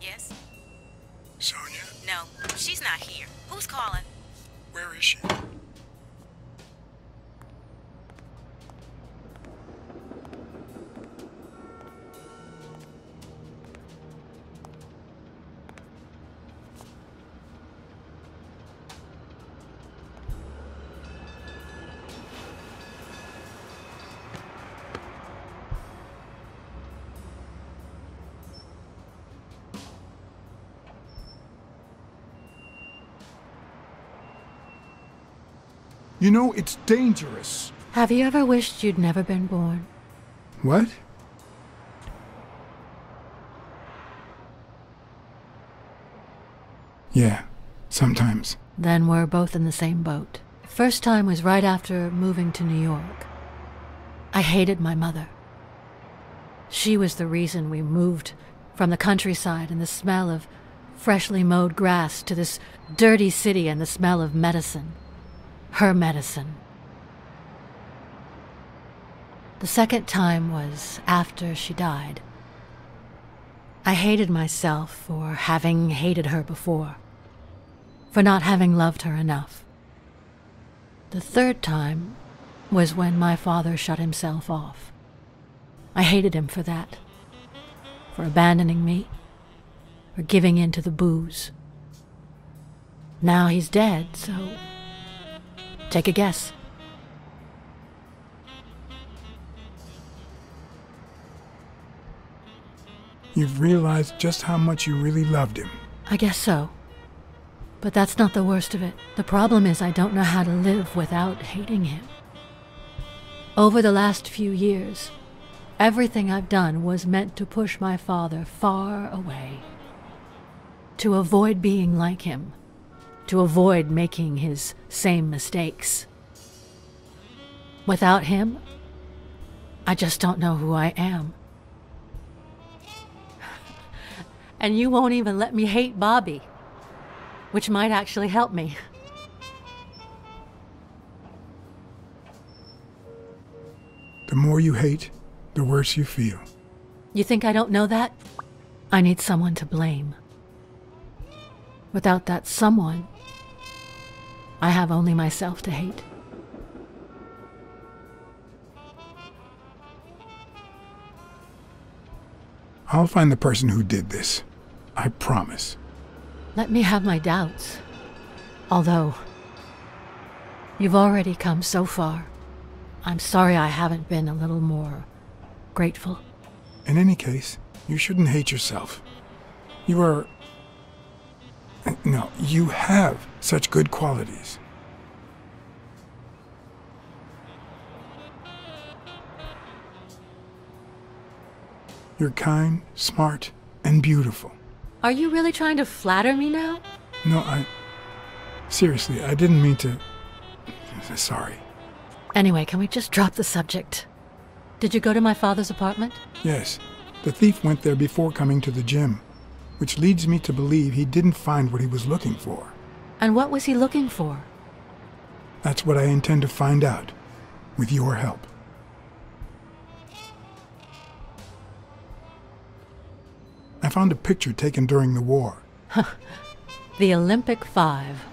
Yes? Sonia? No, she's not here. Who's calling? Where is she? You know, it's dangerous. Have you ever wished you'd never been born? What? Yeah, sometimes. Then we're both in the same boat. First time was right after moving to New York. I hated my mother. She was the reason we moved from the countryside and the smell of freshly mowed grass to this dirty city and the smell of medicine. Her medicine. The second time was after she died. I hated myself for having hated her before, for not having loved her enough. The third time was when my father shut himself off. I hated him for that, for abandoning me, for giving in to the booze. Now he's dead, so take a guess. You've realized just how much you really loved him. I guess so. But that's not the worst of it. The problem is I don't know how to live without hating him. Over the last few years, everything I've done was meant to push my father far away. To avoid being like him. To avoid making his same mistakes. Without him, I just don't know who I am. And you won't even let me hate Bobby, which might actually help me. The more you hate, the worse you feel. You think I don't know that? I need someone to blame. Without that someone, I have only myself to hate. I'll find the person who did this. I promise. Let me have my doubts. Although, you've already come so far. I'm sorry I haven't been a little more grateful. In any case, you shouldn't hate yourself. You are... No, you have such good qualities. You're kind, smart, and beautiful. Are you really trying to flatter me now? No, seriously, I didn't mean to... Sorry. Anyway, can we just drop the subject? Did you go to my father's apartment? Yes. The thief went there before coming to the gym, which leads me to believe he didn't find what he was looking for. And what was he looking for? That's what I intend to find out, with your help. I found a picture taken during the war. The Olympic Five.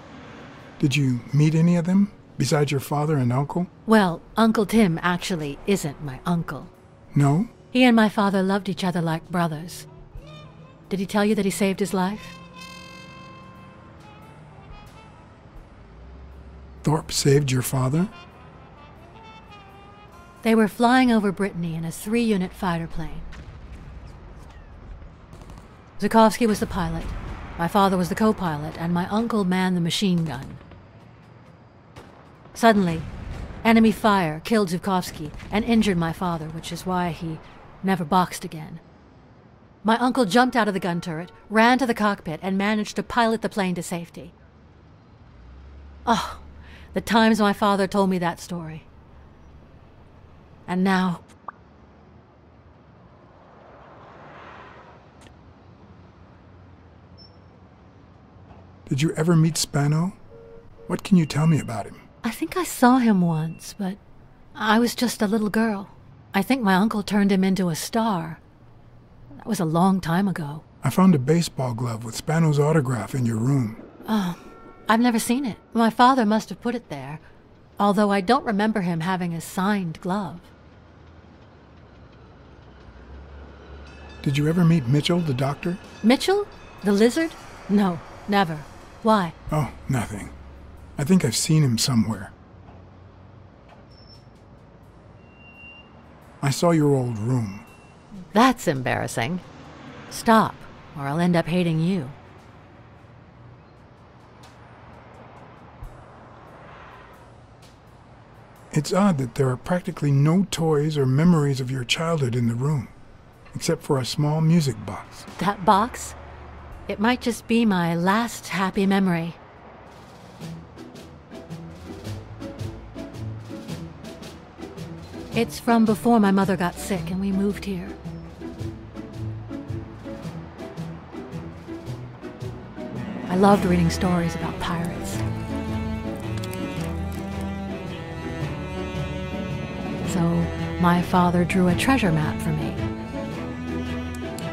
Did you meet any of them, besides your father and uncle? Well, Uncle Tim actually isn't my uncle. No? He and my father loved each other like brothers. Did he tell you that he saved his life? Thorpe saved your father? They were flying over Brittany in a 3-unit fighter plane. Zukovsky was the pilot, my father was the co-pilot, and my uncle manned the machine gun. Suddenly, enemy fire killed Zukovsky and injured my father, which is why he never boxed again. My uncle jumped out of the gun turret, ran to the cockpit, and managed to pilot the plane to safety. Oh, the times my father told me that story. And now... Did you ever meet Spano? What can you tell me about him? I think I saw him once, but I was just a little girl. I think my uncle turned him into a star. That was a long time ago. I found a baseball glove with Spano's autograph in your room. Oh, I've never seen it. My father must have put it there, although I don't remember him having a signed glove. Did you ever meet Mitchell, the doctor? Mitchell? The lizard? No, never. Why? Oh, nothing. I think I've seen him somewhere. I saw your old room. That's embarrassing. Stop, or I'll end up hating you. It's odd that there are practically no toys or memories of your childhood in the room, except for a small music box. That box? It might just be my last happy memory. It's from before my mother got sick and we moved here. I loved reading stories about pirates. So my father drew a treasure map for me.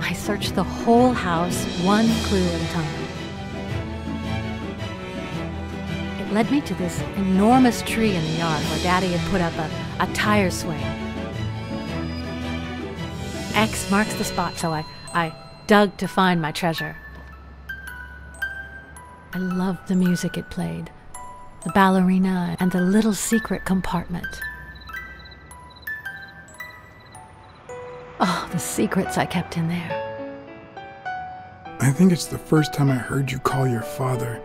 I searched the whole house, one clue at a time. It led me to this enormous tree in the yard where Daddy had put up a tire swing. X marks the spot, so I dug to find my treasure. I loved the music it played, the ballerina and the little secret compartment. Oh, the secrets I kept in there. I think it's the first time I heard you call your father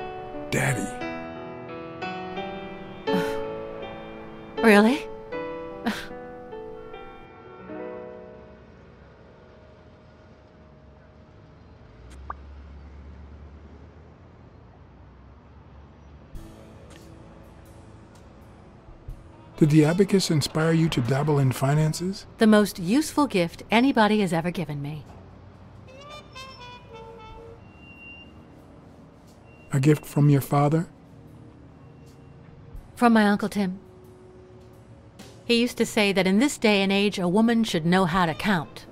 Daddy. Really? Did the abacus inspire you to dabble in finances? The most useful gift anybody has ever given me. A gift from your father? From my Uncle Tim. He used to say that in this day and age, a woman should know how to count.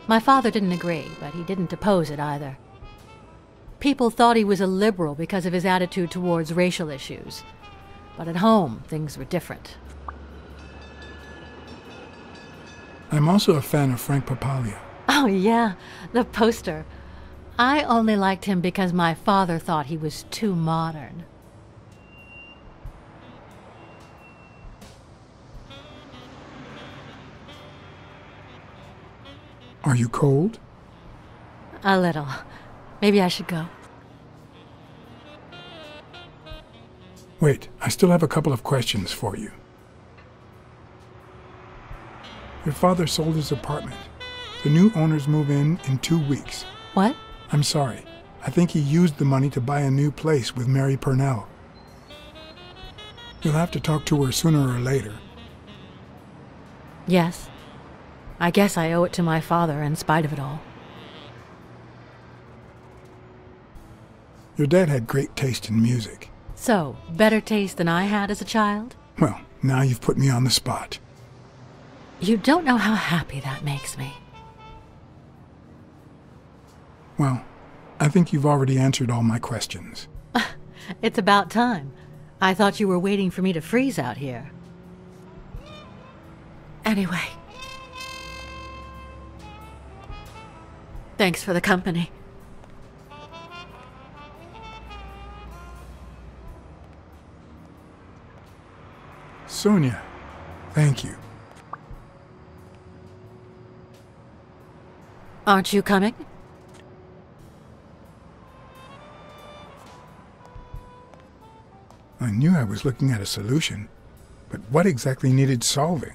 My father didn't agree, but he didn't oppose it either. People thought he was a liberal because of his attitude towards racial issues. But at home, things were different. I'm also a fan of Frank Papalia. Oh yeah, the poster. I only liked him because my father thought he was too modern. Are you cold? A little. Maybe I should go. Wait, I still have a couple of questions for you. Your father sold his apartment. The new owners move in 2 weeks. What? I'm sorry. I think he used the money to buy a new place with Mary Purnell. You'll have to talk to her sooner or later. Yes. I guess I owe it to my father in spite of it all. Your dad had great taste in music. So, better taste than I had as a child? Well, now you've put me on the spot. You don't know how happy that makes me. Well, I think you've already answered all my questions. It's about time. I thought you were waiting for me to freeze out here. Anyway. Thanks for the company. Sonia, thank you. Aren't you coming? I knew I was looking at a solution, but what exactly needed solving?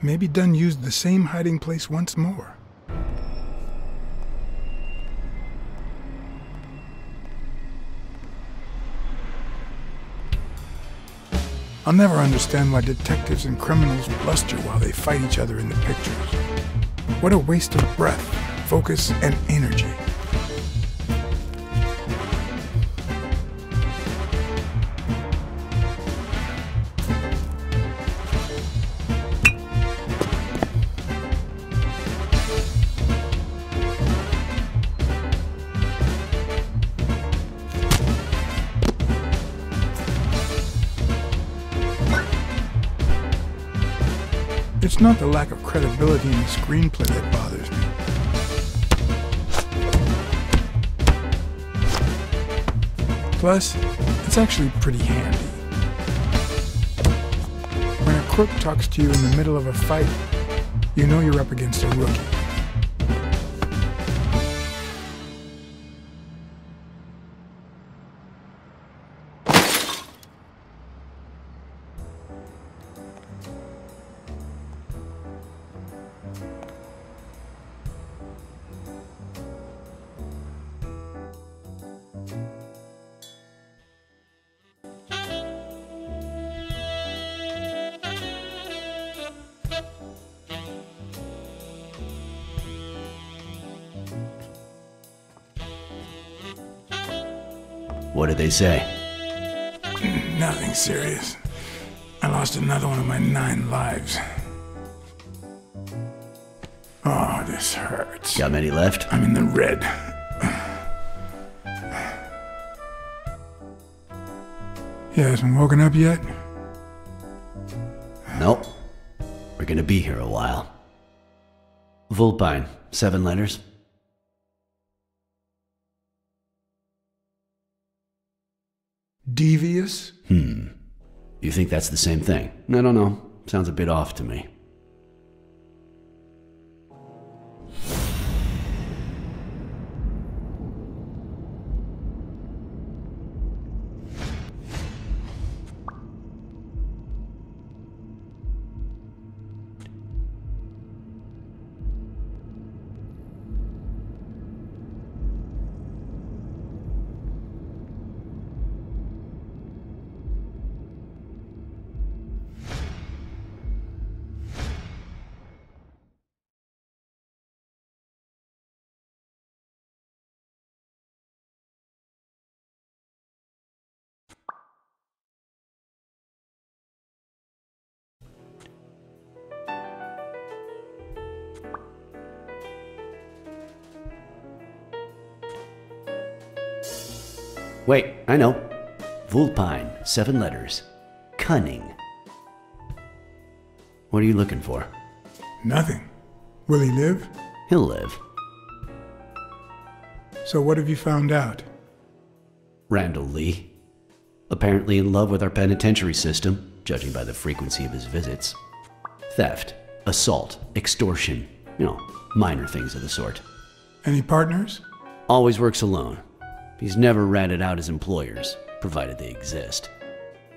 Maybe Dunn used the same hiding place once more. I'll never understand why detectives and criminals bluster while they fight each other in the pictures. What a waste of breath, focus, and energy. It's not the lack of credibility in the screenplay that bothers me. Plus, it's actually pretty handy. When a crook talks to you in the middle of a fight, you know you're up against a rookie. What did they say? Nothing serious. I lost another one of my 9 lives. Oh, this hurts. Got many left? I'm in the red. You hasn't woken up yet? Nope. We're gonna be here a while. Vulpine, 7 letters. Devious? You think that's the same thing? I don't know. Sounds a bit off to me. Wait, I know. Vulpine, 7 letters. Cunning. What are you looking for? Nothing. Will he live? He'll live. So what have you found out? Randall Lee. Apparently in love with our penitentiary system, judging by the frequency of his visits. Theft, assault, extortion. You know, minor things of the sort. Any partners? Always works alone. He's never ratted out his employers, provided they exist.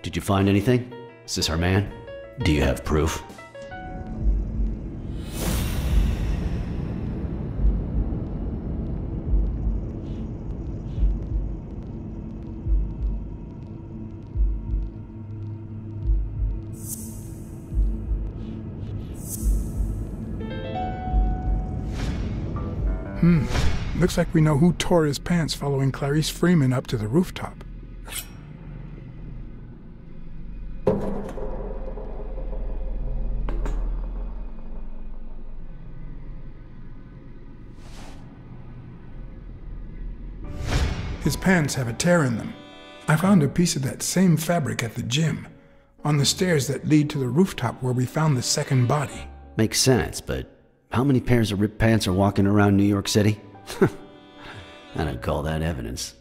Did you find anything? Is this our man? Do you have proof? Looks like we know who tore his pants following Clarice Freeman up to the rooftop. His pants have a tear in them. I found a piece of that same fabric at the gym, on the stairs that lead to the rooftop where we found the second body. Makes sense, but how many pairs of ripped pants are walking around New York City? I don't call that evidence.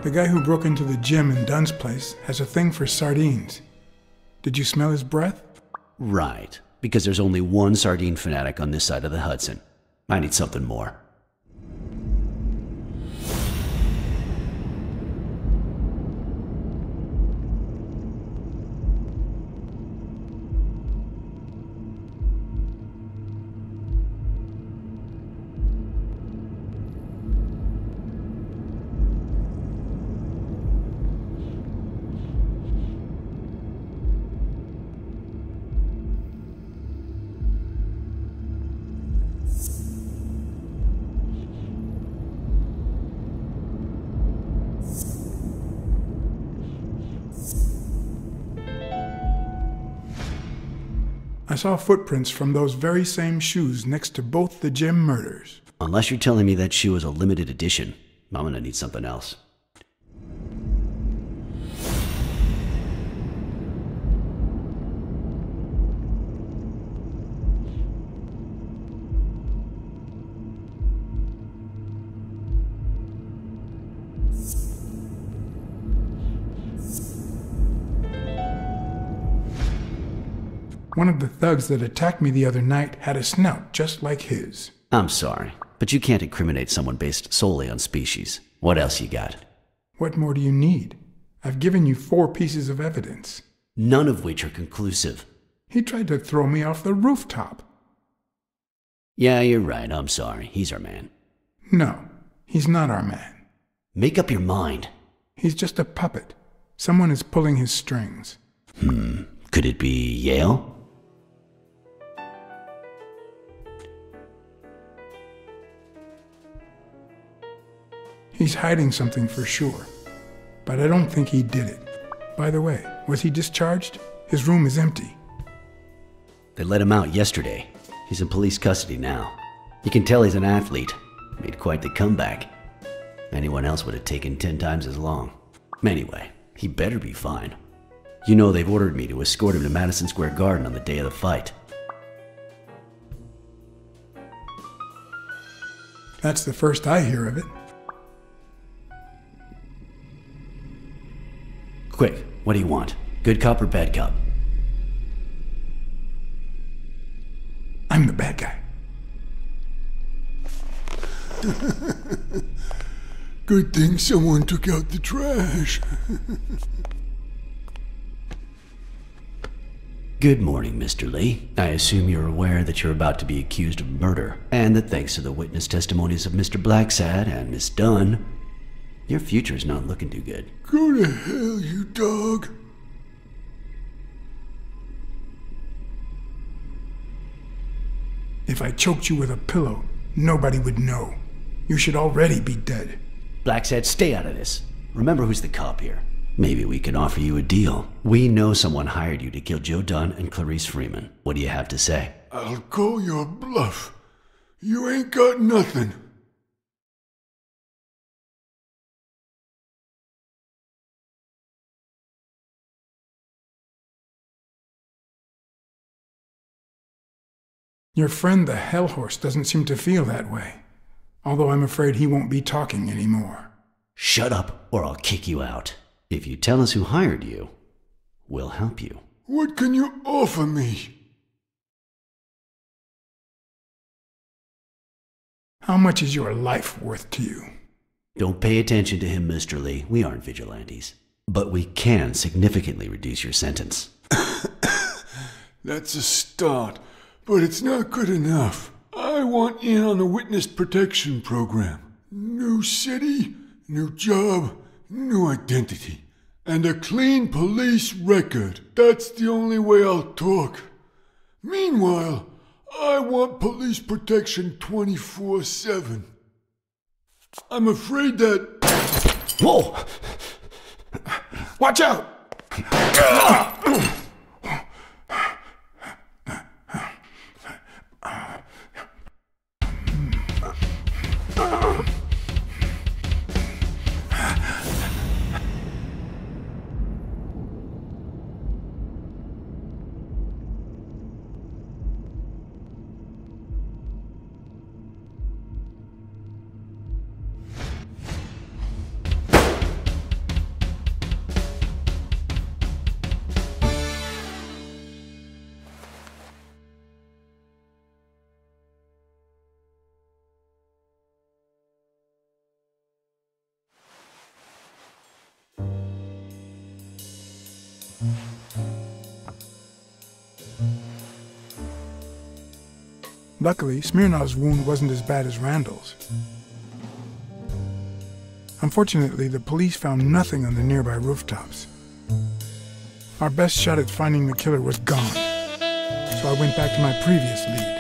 The guy who broke into the gym in Dunn's place has a thing for sardines. Did you smell his breath? Right, because there's only one sardine fanatic on this side of the Hudson. I need something more. I saw footprints from those very same shoes next to both the gym murders. Unless you're telling me that shoe is a limited edition, I'm gonna need something else. One of the thugs that attacked me the other night had a snout just like his. I'm sorry, but you can't incriminate someone based solely on species. What else you got? What more do you need? I've given you 4 pieces of evidence. None of which are conclusive. He tried to throw me off the rooftop. Yeah, you're right, I'm sorry. He's our man. No, he's not our man. Make up your mind. He's just a puppet. Someone is pulling his strings. Could it be Yale? He's hiding something for sure, but I don't think he did it. By the way, was he discharged? His room is empty. They let him out yesterday. He's in police custody now. You can tell he's an athlete. Made quite the comeback. Anyone else would have taken 10 times as long. Anyway, he better be fine. You know they've ordered me to escort him to Madison Square Garden on the day of the fight. That's the first I hear of it. Quick, what do you want? Good cop or bad cop? I'm the bad guy. Good thing someone took out the trash. Good morning, Mr. Lee. I assume you're aware that you're about to be accused of murder, and that thanks to the witness testimonies of Mr. Blacksad and Miss Dunn, your future's not looking too good. Go to hell, you dog. If I choked you with a pillow, nobody would know. You should already be dead. Blacksad, stay out of this. Remember who's the cop here. Maybe we can offer you a deal. We know someone hired you to kill Joe Dunn and Clarice Freeman. What do you have to say? I'll call your bluff. You ain't got nothing. Your friend the Hellhorse doesn't seem to feel that way. Although I'm afraid he won't be talking anymore. Shut up, or I'll kick you out. If you tell us who hired you, we'll help you. What can you offer me? How much is your life worth to you? Don't pay attention to him, Mr. Lee. We aren't vigilantes. But we can significantly reduce your sentence. That's a start, but it's not good enough. I want in on the witness protection program. New city, new job, new identity, and a clean police record. That's the only way I'll talk. Meanwhile, I want police protection 24/7. I'm afraid that... Whoa! Watch out! Luckily, Smirnov's wound wasn't as bad as Randall's. Unfortunately, the police found nothing on the nearby rooftops. Our best shot at finding the killer was gone, so I went back to my previous lead.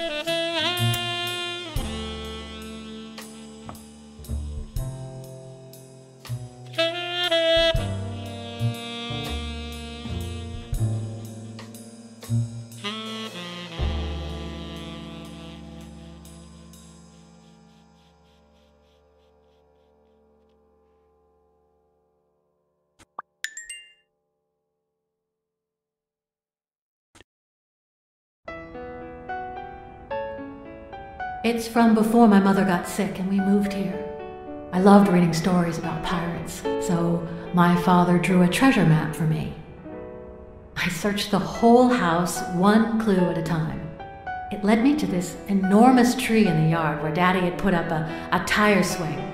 It's from before my mother got sick and we moved here. I loved reading stories about pirates, so my father drew a treasure map for me. I searched the whole house, one clue at a time. It led me to this enormous tree in the yard where Daddy had put up a tire swing.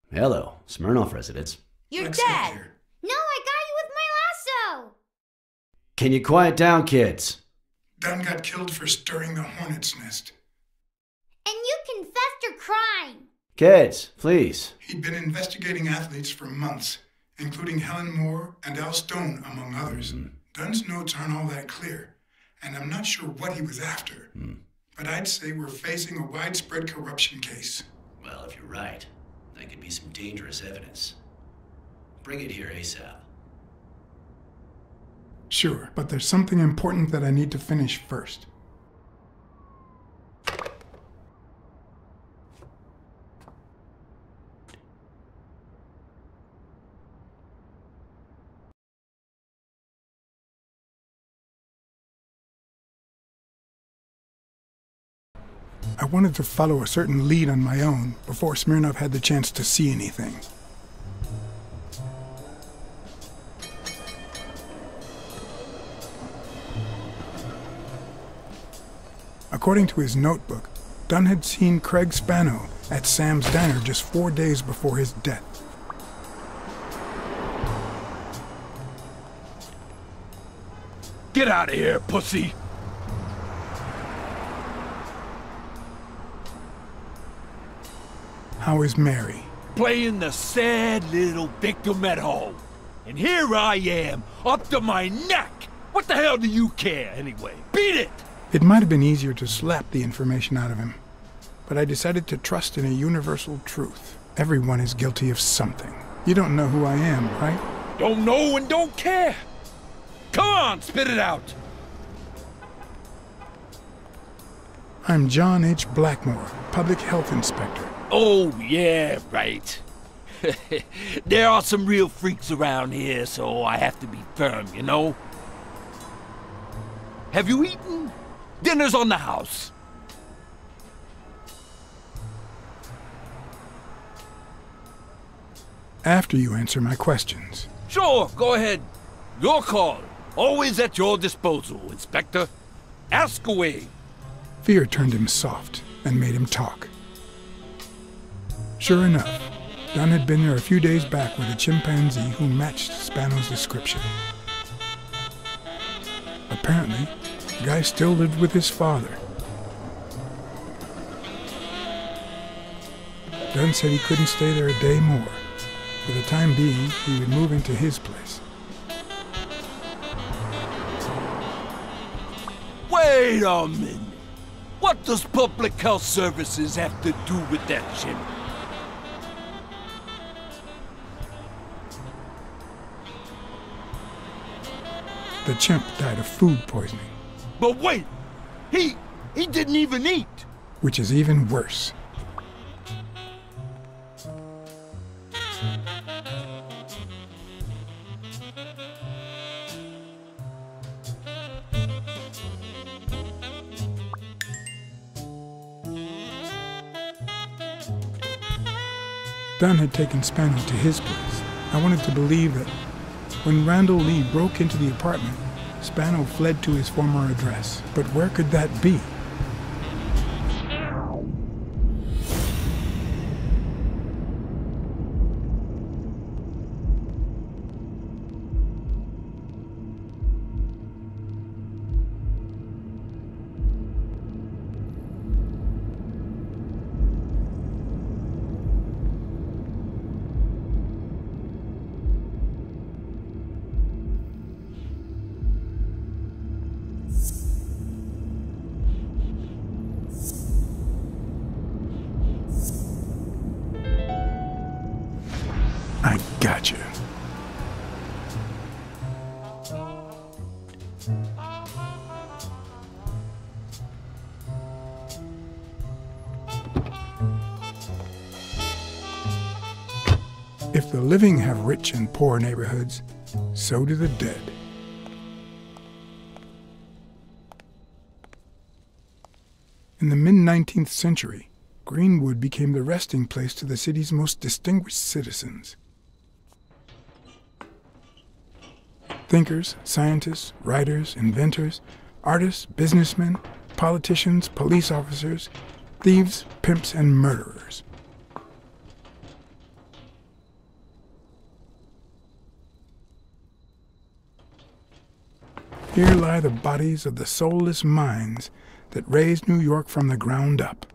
Hello, Smirnoff residence. You're Blacksad dead! here. No, I got you with my lasso! Can you quiet down, kids? Dunn got killed for stirring the hornet's nest. And you confessed your crime! Kids, please. He'd been investigating athletes for months, including Helen Moore and Al Stone, among others. Dunn's notes aren't all that clear, and I'm not sure what he was after. But I'd say we're facing a widespread corruption case. Well, if you're right, that could be some dangerous evidence. Bring it here ASAP. Sure, but there's something important that I need to finish first. I wanted to follow a certain lead on my own before Smirnov had the chance to see anything. According to his notebook, Dunn had seen Craig Spano at Sam's Diner just 4 days before his death. Get out of here, pussy! How is Mary? Playing the sad little victim at home. And here I am, up to my neck! What the hell do you care, anyway? Beat it! It might have been easier to slap the information out of him, but I decided to trust in a universal truth. Everyone is guilty of something. You don't know who I am, right? Don't know and don't care! Come on, spit it out! I'm John H. Blackmore, Public Health Inspector. Oh, yeah, right. There are some real freaks around here, so I have to be firm, you know? Have you eaten? Dinner's on the house. After you answer my questions. Sure, go ahead. Your call. Always at your disposal, Inspector. Ask away. Fear turned him soft and made him talk. Sure enough, Dunn had been there a few days back with a chimpanzee who matched Spano's description. Apparently, the guy still lived with his father. Dunn said he couldn't stay there a day more. For the time being, he would move into his place. Wait a minute. What does Public Health Services have to do with that chimp? The chimp died of food poisoning. But wait! He He didn't even eat. Which is even worse. Dunn had taken Spano to his place. I wanted to believe that when Randall Lee broke into the apartment, Spano fled to his former address. But where could that be? I gotcha. If the living have rich and poor neighborhoods, so do the dead. In the mid-19th century, Greenwood became the resting place to the city's most distinguished citizens. Thinkers, scientists, writers, inventors, artists, businessmen, politicians, police officers, thieves, pimps, and murderers. Here lie the bodies of the soulless minds that raised New York from the ground up.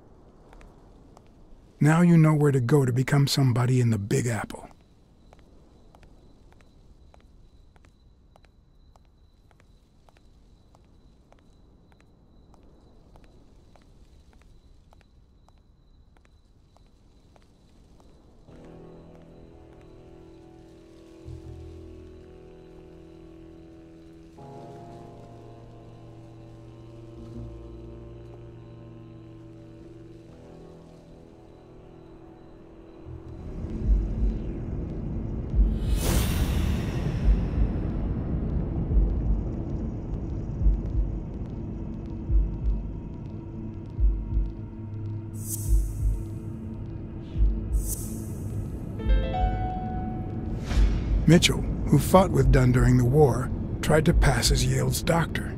Now you know where to go to become somebody in the Big Apple. Mitchell, who fought with Dunn during the war, tried to pass as Yale's doctor.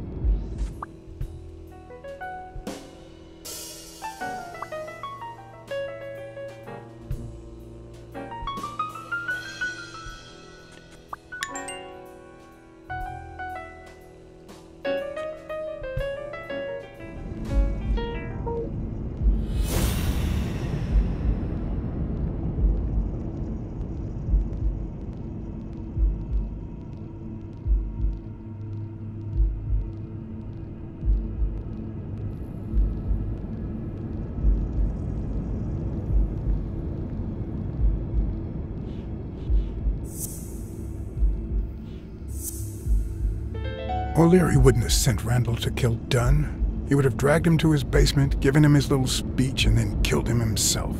O'Leary wouldn't have sent Randall to kill Dunn. He would have dragged him to his basement, given him his little speech, and then killed him himself.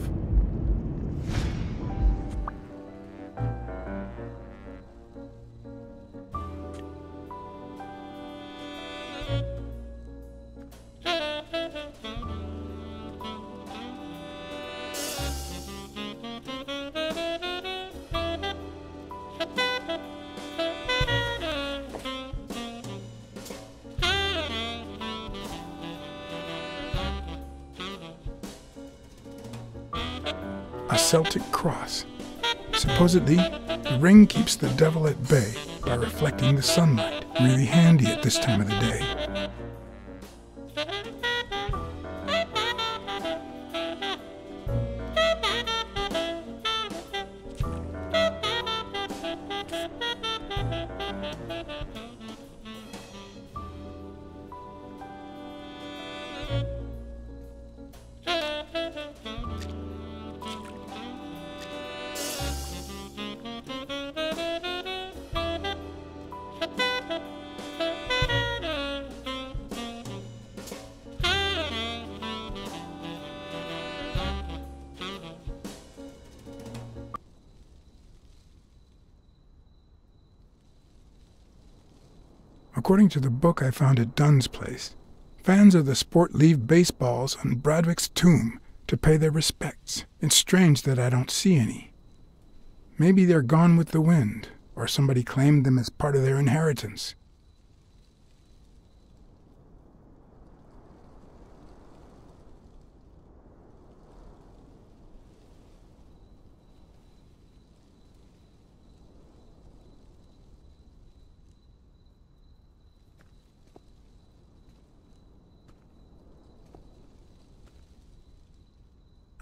A Celtic cross. Supposedly, the ring keeps the devil at bay by reflecting the sunlight. Really handy at this time of the day. According to the book I found at Dunn's place, fans of the sport leave baseballs on Bradwick's tomb to pay their respects. It's strange that I don't see any. Maybe they're gone with the wind, or somebody claimed them as part of their inheritance.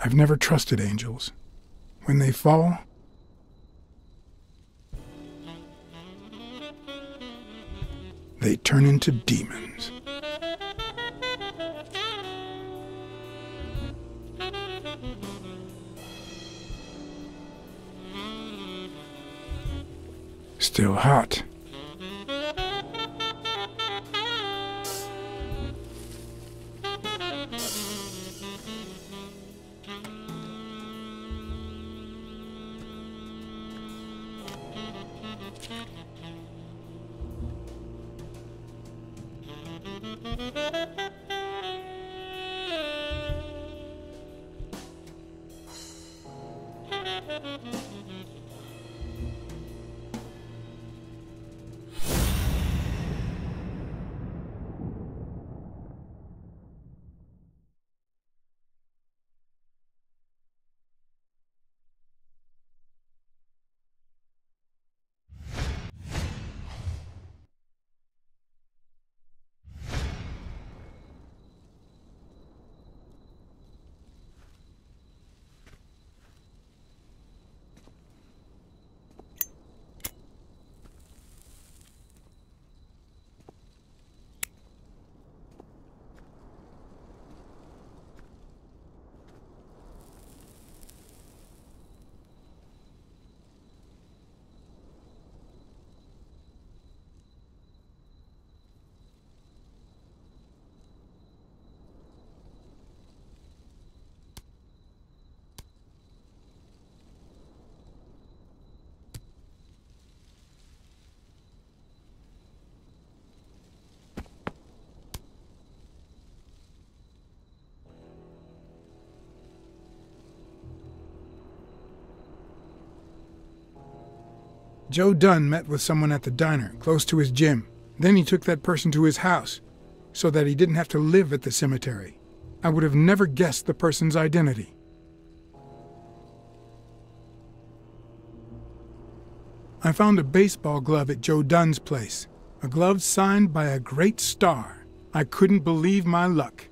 I've never trusted angels. When they fall, they turn into demons. Still hot. Joe Dunn met with someone at the diner, close to his gym. Then he took that person to his house, so that he didn't have to live at the cemetery. I would have never guessed the person's identity. I found a baseball glove at Joe Dunn's place, a glove signed by a great star. I couldn't believe my luck.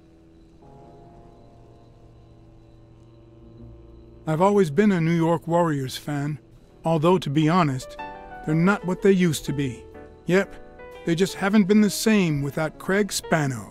I've always been a New York Warriors fan, although, to be honest, they're not what they used to be. Yep, they just haven't been the same without Craig Spano.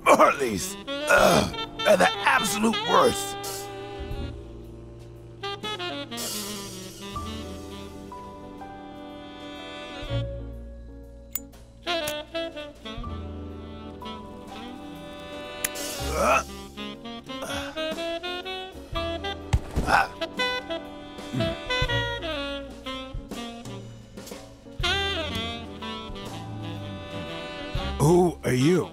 Marley's are the absolute worst. Who are you?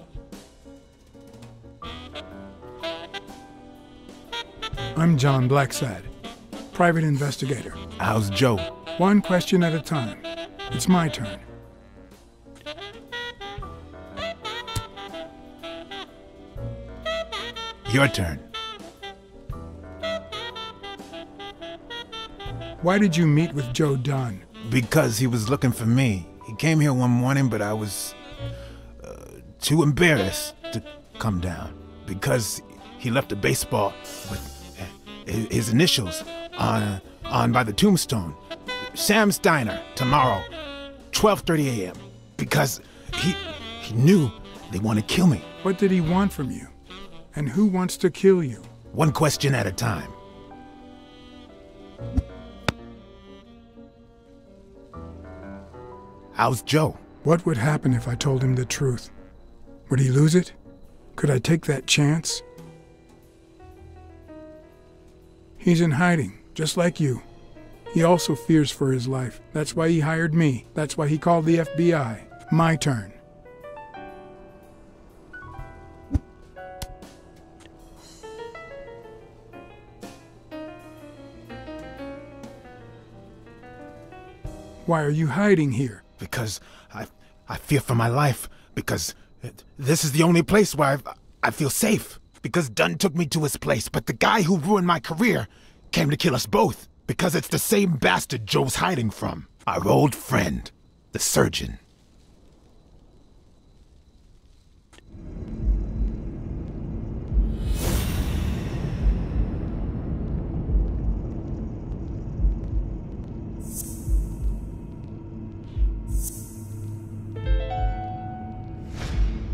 I'm John Blacksad, private investigator. How's Joe? One question at a time. It's my turn. Your turn. Why did you meet with Joe Dunn? Because he was looking for me. He came here one morning, but I was too embarrassed to come down. Because he left a baseball with his initials on by the tombstone. Sam's Diner, tomorrow. 12:30 a.m. because he knew they want to kill me. What did he want from you? And who wants to kill you? One question at a time. How's Joe? What would happen if I told him the truth? Would he lose it? Could I take that chance? He's in hiding, just like you. He also fears for his life. That's why he hired me. That's why he called the FBI. My turn. Why are you hiding here? Because I fear for my life. Because this is the only place where I feel safe. Because Dunn took me to his place, but the guy who ruined my career came to kill us both. Because it's the same bastard Joe's hiding from. Our old friend, the surgeon.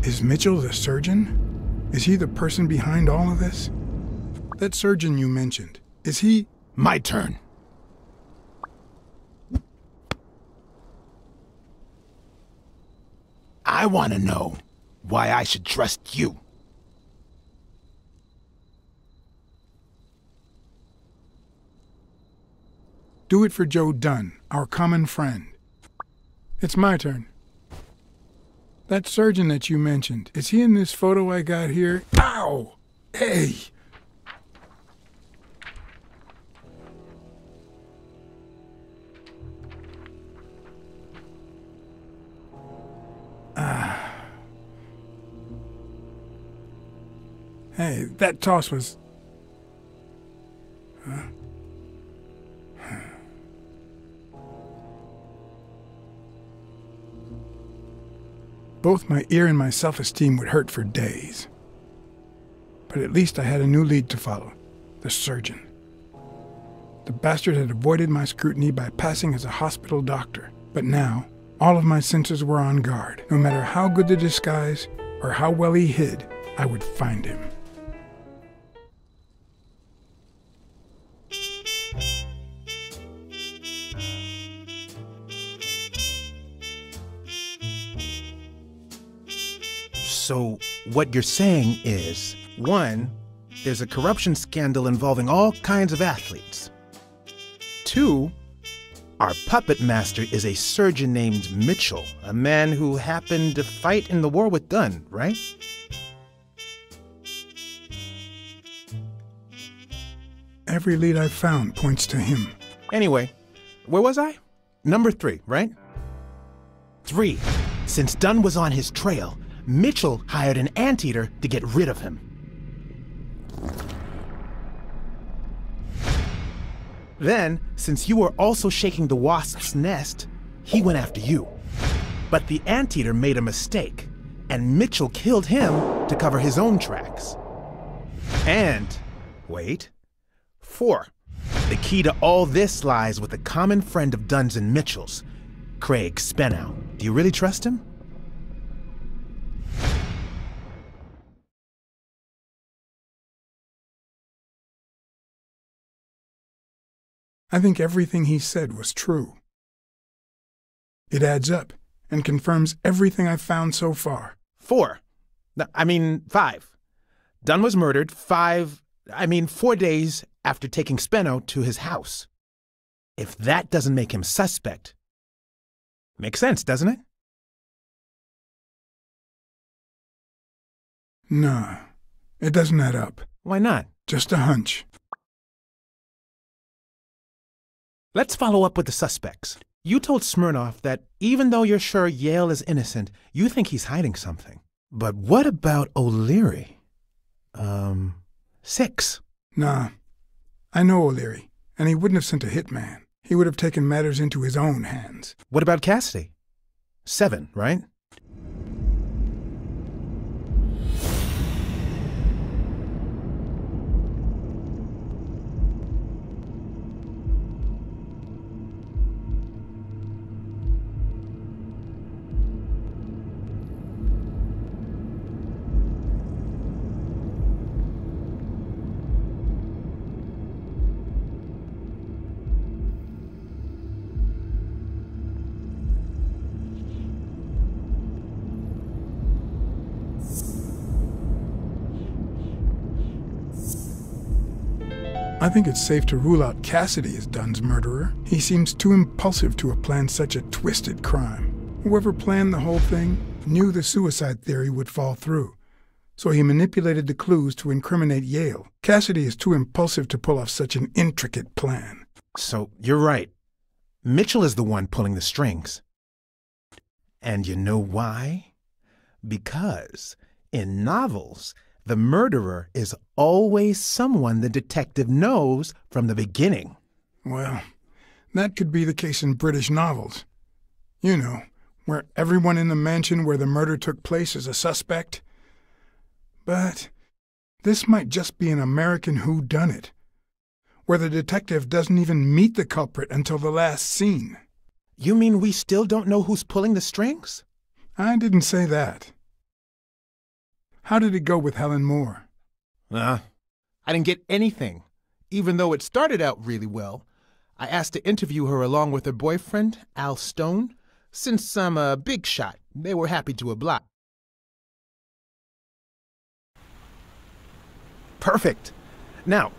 Is Mitchell the surgeon? Is he the person behind all of this? That surgeon you mentioned, is he... My turn. I want to know why I should trust you. Do it for Joe Dunn, our common friend. It's my turn. That surgeon that you mentioned, is he in this photo I got here? Ow! Hey! Hey, that toss was... Both my ear and my self-esteem would hurt for days. But at least I had a new lead to follow, the surgeon. The bastard had avoided my scrutiny by passing as a hospital doctor. But now, all of my senses were on guard. No matter how good the disguise or how well he hid, I would find him. So, what you're saying is, 1, there's a corruption scandal involving all kinds of athletes. 2, our puppet master is a surgeon named Mitchell, a man who happened to fight in the war with Dunn, right? Every lead I've found points to him. Anyway, where was I? Number 3, right? 3, since Dunn was on his trail, Mitchell hired an anteater to get rid of him. Then, since you were also shaking the wasp's nest, he went after you. But the anteater made a mistake, and Mitchell killed him to cover his own tracks. And, wait, 4, the key to all this lies with a common friend of Dunn's and Mitchell's, Craig Spenow. Do you really trust him? I think everything he said was true. It adds up and confirms everything I've found so far. 4. 5. Dunn was murdered 4 days after taking Speno to his house. If that doesn't make him suspect, makes sense, doesn't it? No, it doesn't add up. Why not? Just a hunch. Let's follow up with the suspects. You told Smirnoff that even though you're sure Yale is innocent, you think he's hiding something. But what about O'Leary? 6. Nah, I know O'Leary, and he wouldn't have sent a hitman. He would have taken matters into his own hands. What about Cassidy? 7, right? I think it's safe to rule out Cassidy as Dunn's murderer. He seems too impulsive to have planned such a twisted crime. Whoever planned the whole thing knew the suicide theory would fall through, so he manipulated the clues to incriminate Yale. Cassidy is too impulsive to pull off such an intricate plan. So, you're right. Mitchell is the one pulling the strings. And you know why? Because in novels, the murderer is always someone the detective knows from the beginning. Well, that could be the case in British novels. You know, where everyone in the mansion where the murder took place is a suspect. But this might just be an American whodunit, where the detective doesn't even meet the culprit until the last scene. You mean we still don't know who's pulling the strings? I didn't say that. How did it go with Helen Moore? I didn't get anything, even though it started out really well. I asked to interview her along with her boyfriend, Al Stone. Since I'm a big shot, they were happy to oblige. Perfect. Now,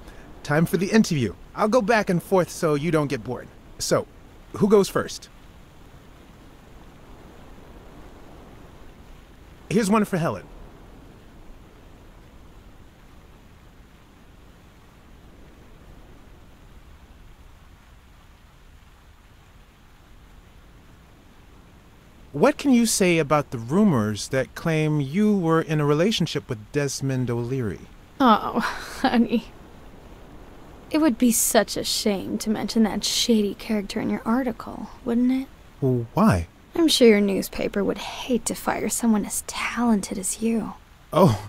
time for the interview. I'll go back and forth so you don't get bored. So, who goes first? Here's one for Helen. What can you say about the rumors that claim you were in a relationship with Desmond O'Leary? Oh, honey. It would be such a shame to mention that shady character in your article, wouldn't it? Well, why? I'm sure your newspaper would hate to fire someone as talented as you. Oh,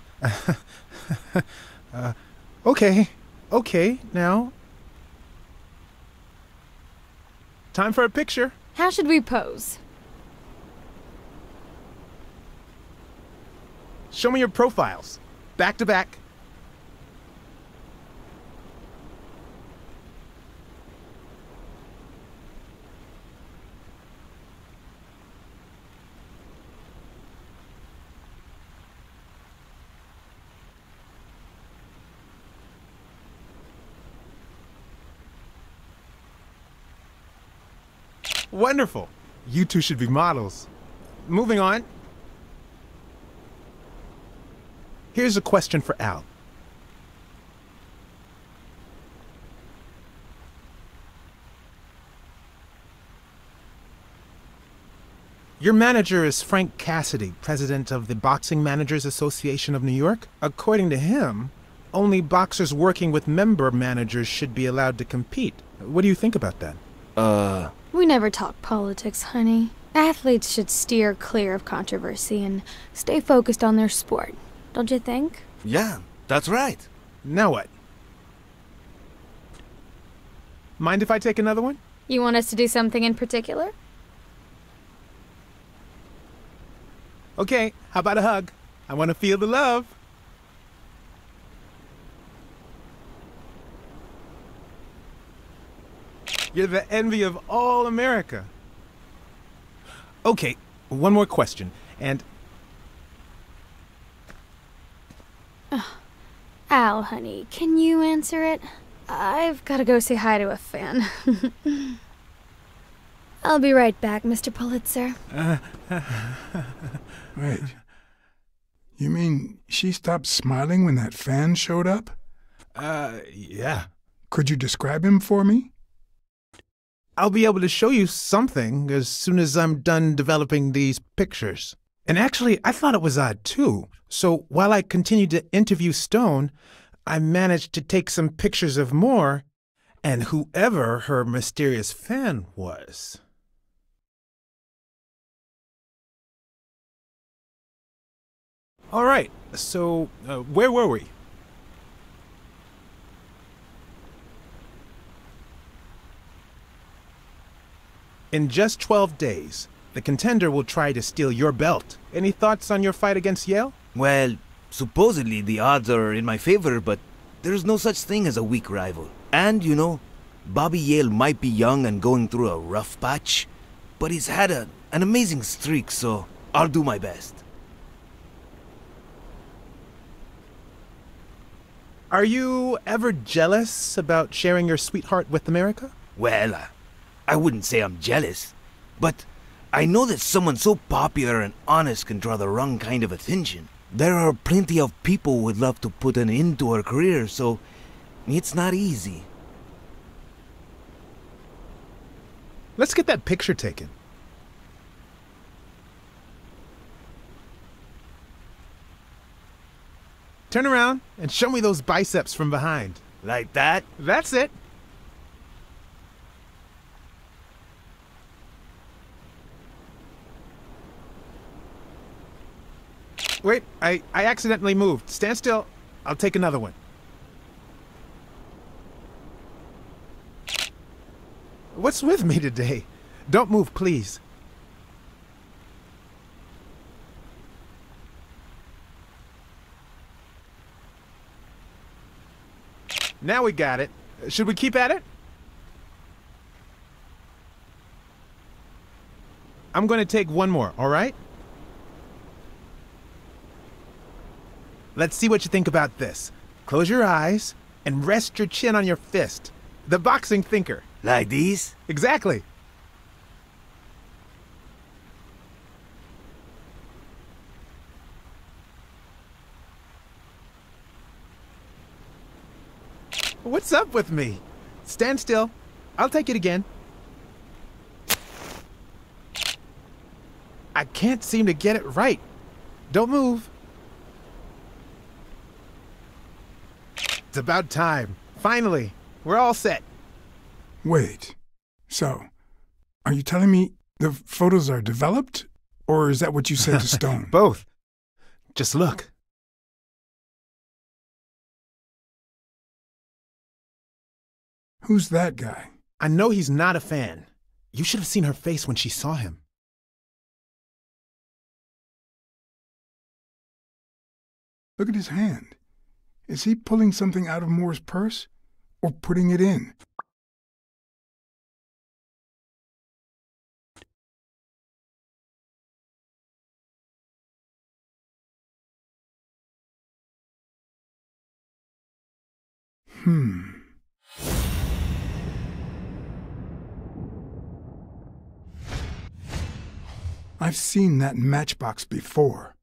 okay. Okay, now. Time for a picture. How should we pose? Show me your profiles. Back to back. Wonderful. You two should be models. Moving on. Here's a question for Al. Your manager is Frank Cassidy, president of the Boxing Managers Association of New York. According to him, only boxers working with member managers should be allowed to compete. What do you think about that? We never talk politics, honey. Athletes should steer clear of controversy and stay focused on their sport. Don't you think? Yeah, that's right. Now what? Mind if I take another one? You want us to do something in particular? Okay, how about a hug? I want to feel the love. You're the envy of all America. Okay, one more question, and... Al, honey, can you answer it? I've got to go say hi to a fan. I'll be right back, Mr. Pulitzer. Wait. You mean she stopped smiling when that fan showed up? Yeah. Could you describe him for me? I'll be able to show you something as soon as I'm done developing these pictures. And actually, I thought it was odd, too. So while I continued to interview Stone, I managed to take some pictures of Moore and whoever her mysterious fan was. All right, so where were we? In just 12 days, the contender will try to steal your belt. Any thoughts on your fight against Yale? Well, supposedly the odds are in my favor, but there's no such thing as a weak rival. And, you know, Bobby Yale might be young and going through a rough patch, but he's had an amazing streak, so I'll do my best. Are you ever jealous about sharing your sweetheart with America? Well, I wouldn't say I'm jealous, but I know that someone so popular and honest can draw the wrong kind of attention. There are plenty of people who would love to put an end to her career, so it's not easy. Let's get that picture taken. Turn around and show me those biceps from behind. Like that? That's it. Wait, I accidentally moved. Stand still. I'll take another one. What's with me today? Don't move, please. Now we got it. Should we keep at it? I'm going to take one more, all right? Let's see what you think about this. Close your eyes and rest your chin on your fist. The boxing thinker. Like these? Exactly. What's up with me? Stand still. I'll take it again. I can't seem to get it right. Don't move. It's about time. Finally, we're all set. Wait. So, are you telling me the photos are developed? Or is that what you said to Stone? Both. Just look. Who's that guy? I know he's not a fan. You should have seen her face when she saw him. Look at his hand. Is he pulling something out of Moore's purse? Or putting it in? I've seen that matchbox before.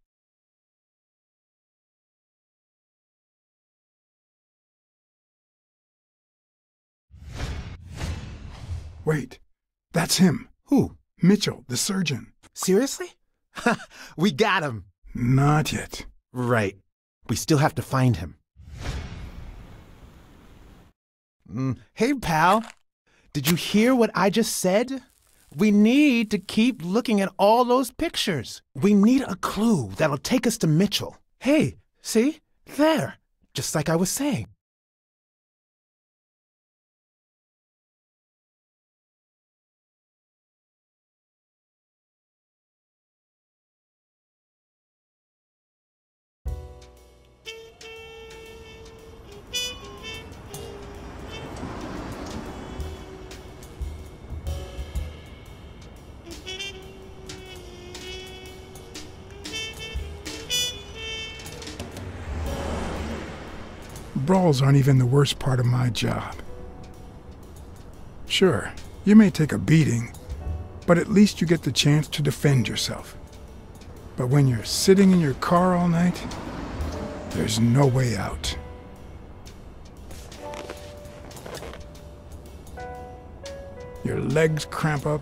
Wait, that's him. Who? Mitchell, the surgeon. Seriously? We got him. Not yet. Right. We still have to find him. Hey, pal. Did you hear what I just said? We need to keep looking at all those pictures. We need a clue that'll take us to Mitchell. Hey, see? There. Just like I was saying. Brawls aren't even the worst part of my job. Sure, you may take a beating, but at least you get the chance to defend yourself. But when you're sitting in your car all night, there's no way out. Your legs cramp up,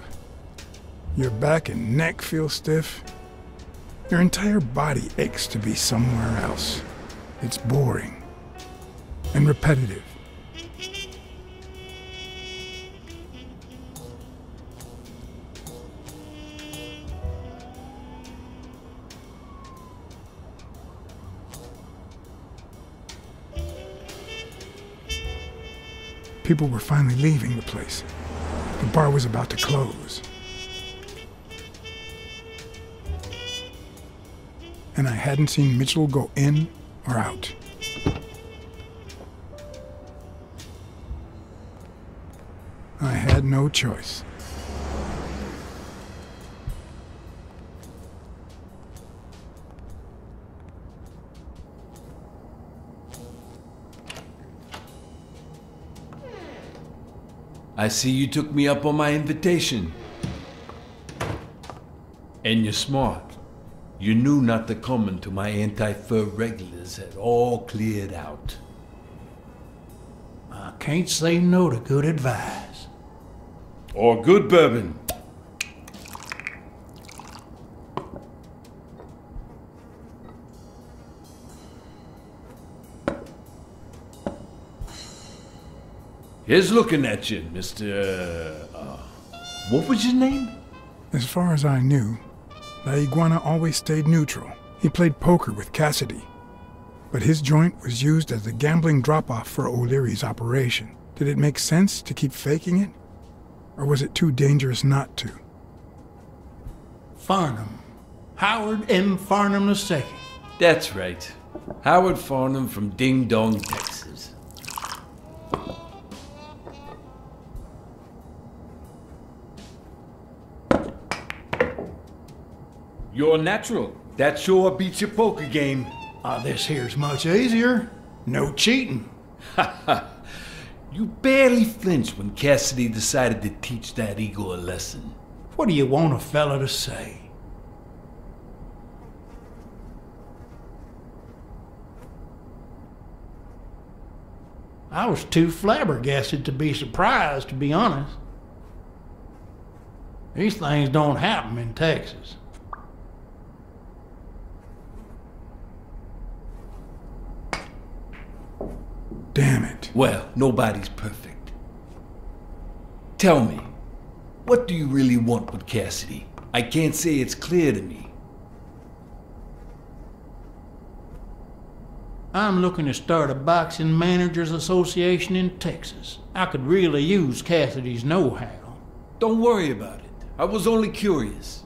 your back and neck feel stiff, your entire body aches to be somewhere else. It's boring and repetitive. People were finally leaving the place. The bar was about to close. And I hadn't seen Mitchell go in or out. I had no choice. I see you took me up on my invitation. And you're smart. You knew not to come until my anti-fur regulars had all cleared out. I can't say no to good advice. Or good bourbon. Here's looking at you, Mr. What was your name? As far as I knew, La Iguana always stayed neutral. He played poker with Cassidy. But his joint was used as a gambling drop-off for O'Leary's operation. Did it make sense to keep faking it? Or was it too dangerous not to? Farnham. Howard M. Farnham II. That's right. Howard Farnham from Ding Dong, Texas. You're natural. That sure beats your poker game. This here's much easier. No cheating. You barely flinched when Cassidy decided to teach that ego a lesson. What do you want a fella to say? I was too flabbergasted to be surprised, to be honest. These things don't happen in Texas. Damn it. Well, nobody's perfect. Tell me, what do you really want with Cassidy? I can't say it's clear to me. I'm looking to start a boxing managers association in Texas. I could really use Cassidy's know-how. Don't worry about it. I was only curious.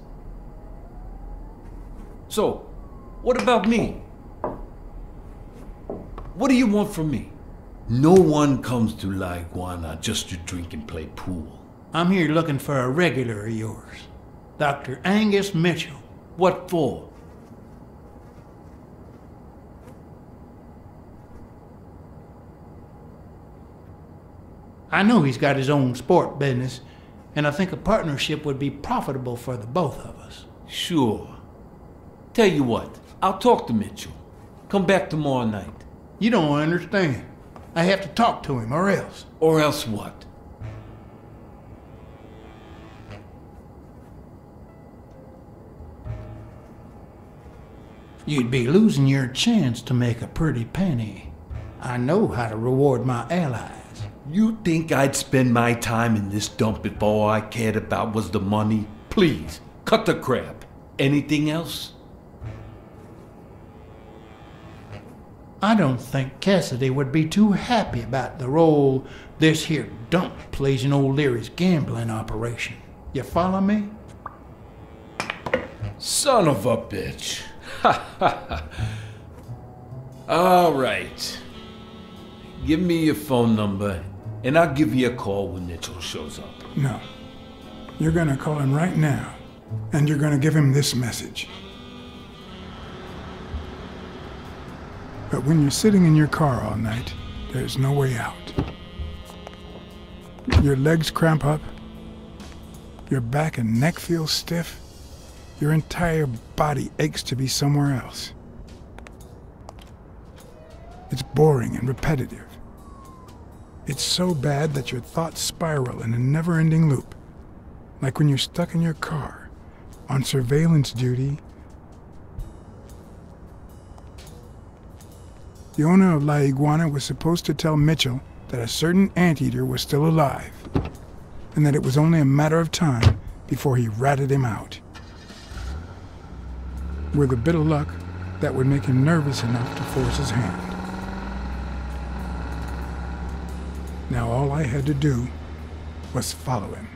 So, what about me? What do you want from me? No one comes to La Iguana just to drink and play pool. I'm here looking for a regular of yours, Dr. Angus Mitchell. What for? I know he's got his own sport business, and I think a partnership would be profitable for the both of us. Sure. Tell you what, I'll talk to Mitchell. Come back tomorrow night. You don't understand. I have to talk to him, or else. Or else what? You'd be losing your chance to make a pretty penny. I know how to reward my allies. You think I'd spend my time in this dump if all I cared about was the money? Please, cut the crap. Anything else? I don't think Cassidy would be too happy about the role this here dump plays in O'Leary's gambling operation. You follow me? Son of a bitch. All right. Give me your phone number, and I'll give you a call when Mitchell shows up. No. You're gonna call him right now, and you're gonna give him this message. But when you're sitting in your car all night, there's no way out. Your legs cramp up, your back and neck feel stiff, your entire body aches to be somewhere else. It's boring and repetitive. It's so bad that your thoughts spiral in a never-ending loop, like when you're stuck in your car, on surveillance duty. The owner of La Iguana was supposed to tell Mitchell that a certain anteater was still alive, and that it was only a matter of time before he ratted him out. With a bit of luck, that would make him nervous enough to force his hand. Now all I had to do was follow him.